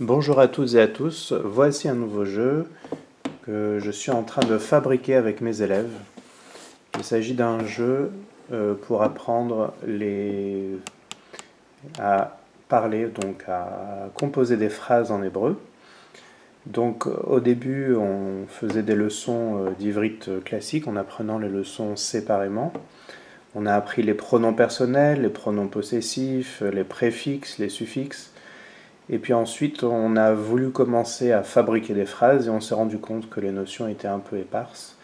Bonjour à toutes et à tous, voici un nouveau jeu que je suis en train de fabriquer avec mes élèves. Il s'agit d'un jeu pour apprendre à parler, donc à composer des phrases en hébreu. Donc au début on faisait des leçons d'ivrite classique en apprenant les leçons séparément. On a appris les pronoms personnels, les pronoms possessifs, les préfixes, les suffixes. Et puis ensuite, on a voulu commencer à fabriquer des phrases et on s'est rendu compte que les notions étaient un peu éparses.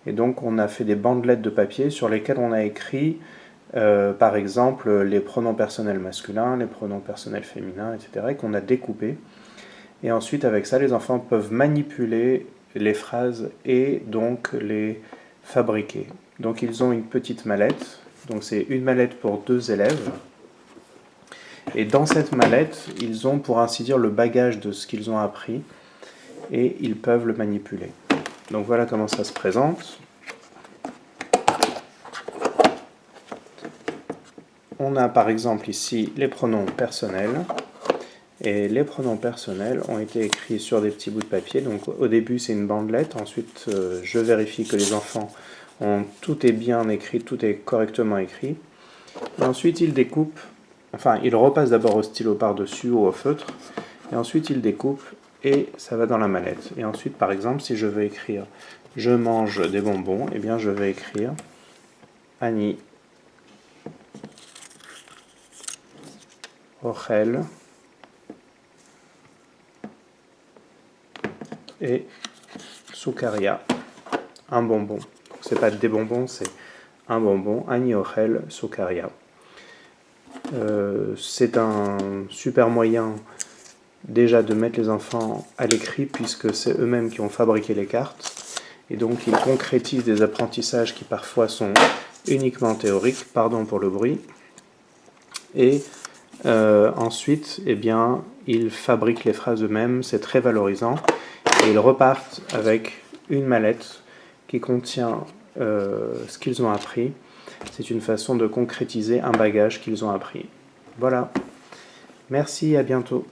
Et donc, on a fait des bandelettes de papier sur lesquelles on a écrit, par exemple, les pronoms personnels masculins, les pronoms personnels féminins, etc., et qu'on a découpé. Et ensuite, avec ça, les enfants peuvent manipuler les phrases et donc les fabriquer. Donc, ils ont une petite mallette. Donc, c'est une mallette pour 2 élèves. Et dans cette mallette, ils ont pour ainsi dire le bagage de ce qu'ils ont appris et ils peuvent le manipuler. Donc voilà comment ça se présente. On a par exemple ici les pronoms personnels. Et les pronoms personnels ont été écrits sur des petits bouts de papier. Donc au début c'est une bandelette, ensuite je vérifie que les enfants tout est bien écrit, tout est correctement écrit. Et ensuite ils découpent. Enfin, il repasse d'abord au stylo par-dessus ou au feutre, et ensuite il découpe et ça va dans la mallette. Et ensuite, par exemple, si je veux écrire « je mange des bonbons », eh bien je vais écrire « Ani ochel » et « sukaria », un bonbon. C'est pas des bonbons, c'est un bonbon, « Ani ochel sukaria ». C'est un super moyen déjà de mettre les enfants à l'écrit puisque c'est eux-mêmes qui ont fabriqué les cartes et donc ils concrétisent des apprentissages qui parfois sont uniquement théoriques, pardon pour le bruit, et ensuite eh bien, ils fabriquent les phrases eux-mêmes, c'est très valorisant, et ils repartent avec une mallette qui contient ce qu'ils ont appris. C'est une façon de concrétiser un bagage qu'ils ont appris. Voilà. Merci, à bientôt.